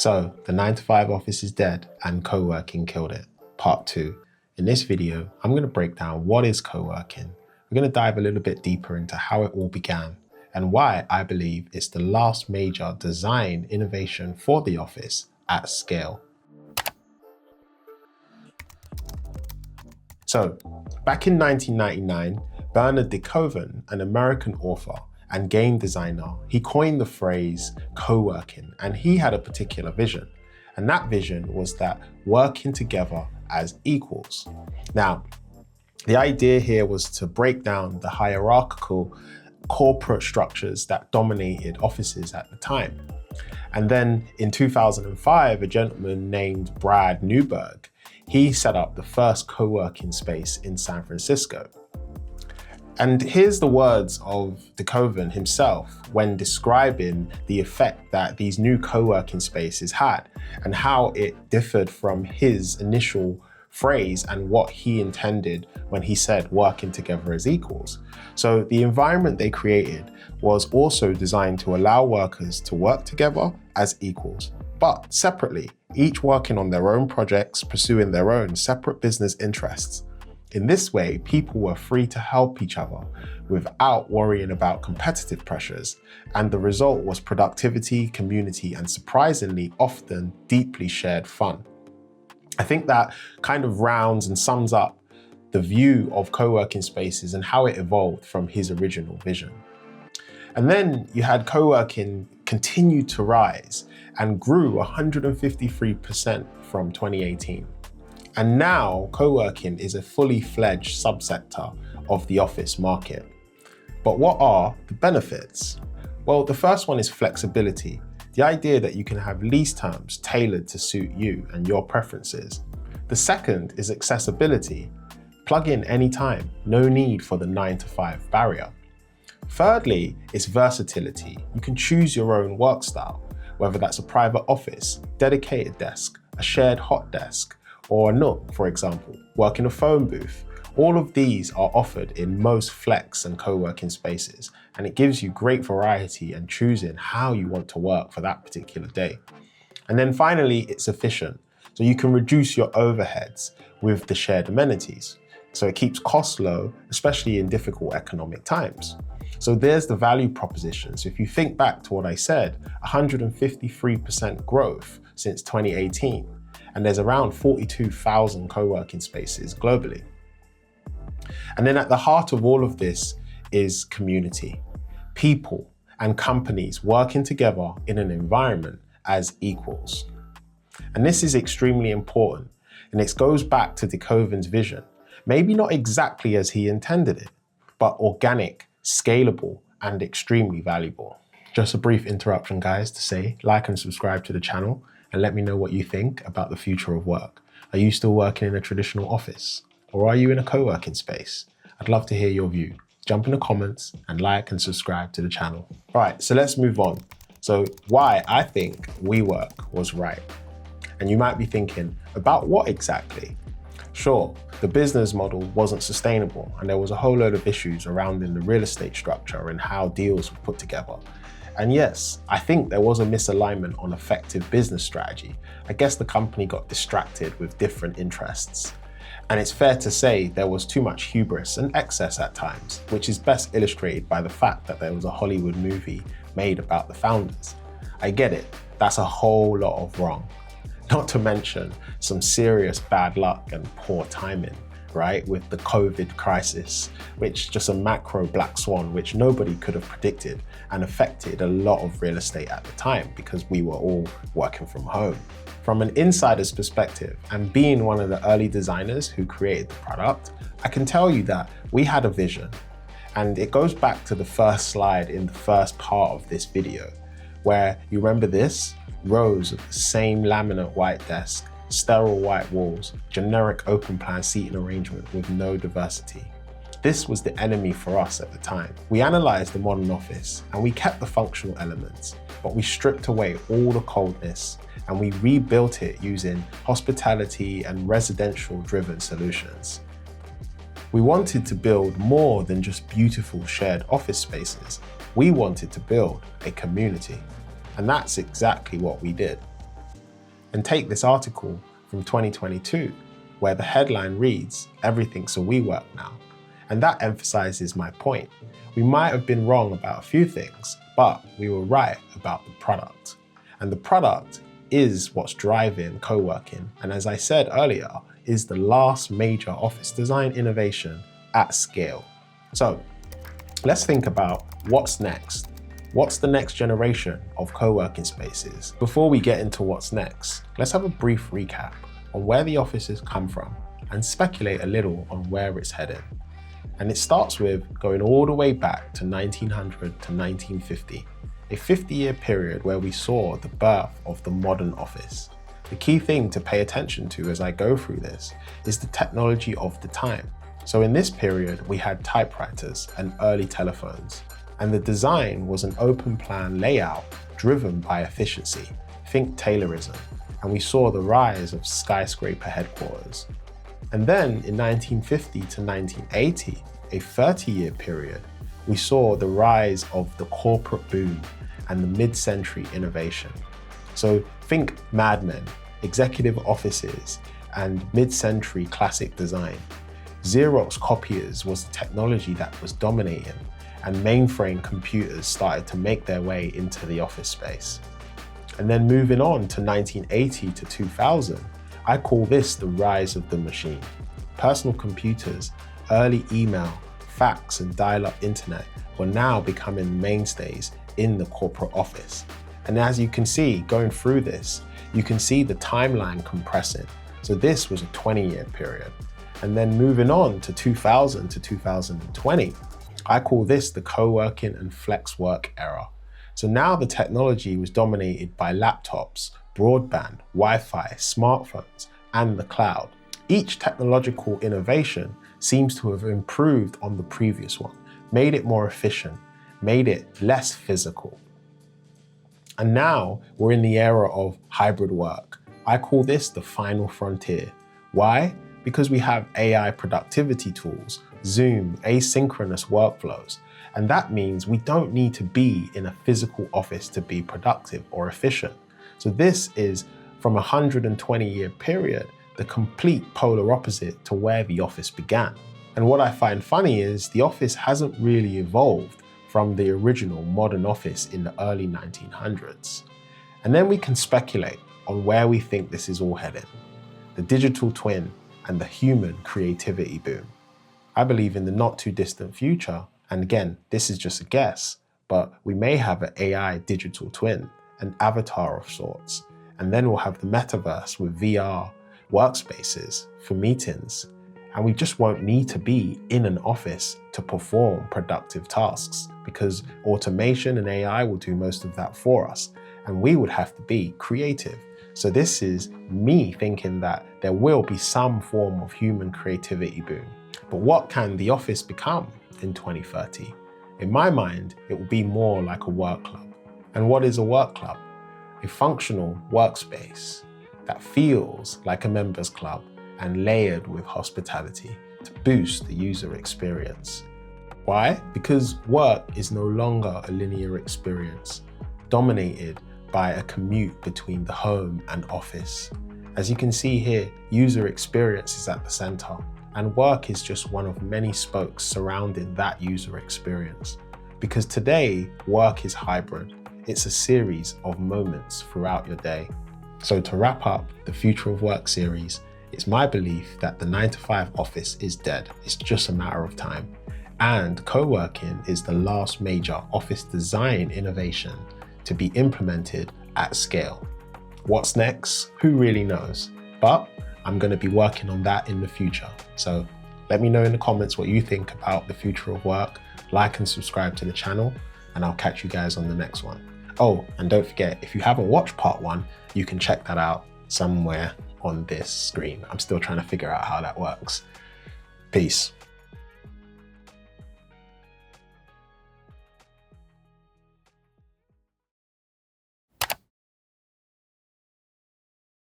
So, the 9-to-5 office is dead and co-working killed it. Part 2. In this video, I'm going to break down what is co-working. We're going to dive a little bit deeper into how it all began and why I believe it's the last major design innovation for the office at scale. So, back in 1999, Bernard de Koven, an American author and game designer, he coined the phrase co-working, and he had a particular vision. And that vision was that working together as equals. Now, the idea here was to break down the hierarchical corporate structures that dominated offices at the time. And then in 2005, a gentleman named Brad Newberg, he set up the first co-working space in San Francisco. And here's the words of de Koven himself when describing the effect that these new co-working spaces had and how it differed from his initial phrase and what he intended when he said working together as equals. So the environment they created was also designed to allow workers to work together as equals, but separately, each working on their own projects, pursuing their own separate business interests. In this way, people were free to help each other without worrying about competitive pressures, and the result was productivity, community, and surprisingly often deeply shared fun. I think that kind of rounds and sums up the view of co-working spaces and how it evolved from his original vision. And then you had co-working continue to rise and grew 153% from 2018. And now co-working is a fully fledged subsector of the office market. But what are the benefits? Well, the first one is flexibility. The idea that you can have lease terms tailored to suit you and your preferences. The second is accessibility. Plug in anytime, no need for the 9-to-5 barrier. Thirdly, it's versatility. You can choose your own work style, whether that's a private office, dedicated desk, a shared hot desk, or a nook, for example, work in a phone booth. All of these are offered in most flex and co-working spaces, and it gives you great variety and choosing how you want to work for that particular day. And then finally, it's efficient. So you can reduce your overheads with the shared amenities. So it keeps costs low, especially in difficult economic times. So there's the value proposition. So if you think back to what I said, 153% growth since 2018, and there's around 42,000 co-working spaces globally. And then at the heart of all of this is community, people and companies working together in an environment as equals. And this is extremely important, and it goes back to de Koven's vision, maybe not exactly as he intended it, but organic, scalable, and extremely valuable. Just a brief interruption, guys, to say like and subscribe to the channel and let me know what you think about the future of work. Are you still working in a traditional office? Or are you in a co-working space? I'd love to hear your view. Jump in the comments and like and subscribe to the channel. All right, so let's move on. So why I think WeWork was right. And you might be thinking, about what exactly? Sure, the business model wasn't sustainable and there was a whole load of issues surrounding the real estate structure and how deals were put together. And yes, I think there was a misalignment on effective business strategy. I guess the company got distracted with different interests. And it's fair to say there was too much hubris and excess at times, which is best illustrated by the fact that there was a Hollywood movie made about the founders. I get it, that's a whole lot of wrong. Not to mention some serious bad luck and poor timing, right? With the COVID crisis, which just a macro black swan, which nobody could have predicted and affected a lot of real estate at the time because we were all working from home. From an insider's perspective, and being one of the early designers who created the product, I can tell you that we had a vision. And it goes back to the first slide in the first part of this video, where you remember this? Rows of the same laminate white desk, sterile white walls, generic open plan seating arrangement with no diversity. This was the enemy for us at the time. We analyzed the modern office and we kept the functional elements, but we stripped away all the coldness and we rebuilt it using hospitality and residential driven solutions. We wanted to build more than just beautiful shared office spaces. We wanted to build a community. And that's exactly what we did. And take this article from 2022, where the headline reads, "Everything's a WeWork now." And that emphasizes my point. We might have been wrong about a few things, but we were right about the product. And the product is what's driving co-working. And as I said earlier, is the last major office design innovation at scale. So let's think about what's next. What's the next generation of co-working spaces? Before we get into what's next, let's have a brief recap on where the offices come from and speculate a little on where it's headed. And it starts with going all the way back to 1900 to 1950, a 50-year period where we saw the birth of the modern office. The key thing to pay attention to as I go through this is the technology of the time. So in this period, we had typewriters and early telephones, and the design was an open plan layout driven by efficiency. Think Taylorism, and we saw the rise of skyscraper headquarters. And then in 1950 to 1980, a 30-year period, we saw the rise of the corporate boom and the mid-century innovation. So think Mad Men, executive offices, and mid-century classic design. Xerox copiers was the technology that was dominating, and mainframe computers started to make their way into the office space. And then moving on to 1980 to 2000, I call this the rise of the machine. Personal computers, early email, fax, and dial-up internet were now becoming mainstays in the corporate office. And as you can see, going through this, you can see the timeline compressing. So this was a 20-year period. And then moving on to 2000 to 2020, I call this the co-working and flex work era. So now the technology was dominated by laptops, broadband, Wi-Fi, smartphones, and the cloud. Each technological innovation seems to have improved on the previous one, made it more efficient, made it less physical. And now we're in the era of hybrid work. I call this the final frontier. Why? Because we have AI productivity tools, Zoom, asynchronous workflows, and that means we don't need to be in a physical office to be productive or efficient. So this is, from a 120-year period, the complete polar opposite to where the office began. And what I find funny is the office hasn't really evolved from the original modern office in the early 1900s. And then we can speculate on where we think this is all headed. The digital twin and the human creativity boom. I believe in the not too distant future, and again, this is just a guess, but we may have an AI digital twin, an avatar of sorts, and then we'll have the metaverse with VR workspaces for meetings, and we just won't need to be in an office to perform productive tasks because automation and AI will do most of that for us, and we would have to be creative. So this is me thinking that there will be some form of human creativity boom. But what can the office become in 2030? In my mind, it will be more like a work club. And what is a work club? A functional workspace that feels like a members club and layered with hospitality to boost the user experience. Why? Because work is no longer a linear experience, dominated by a commute between the home and office. As you can see here, user experience is at the center, and work is just one of many spokes surrounding that user experience. Because today, work is hybrid. It's a series of moments throughout your day. So to wrap up the Future of Work series, it's my belief that the 9-to-5 office is dead. It's just a matter of time. And co-working is the last major office design innovation to be implemented at scale. What's next? Who really knows? But I'm going to be working on that in the future. So let me know in the comments what you think about the future of work. Like and subscribe to the channel, and I'll catch you guys on the next one. Oh, and don't forget, if you haven't watched part 1, you can check that out somewhere on this screen. I'm still trying to figure out how that works. Peace.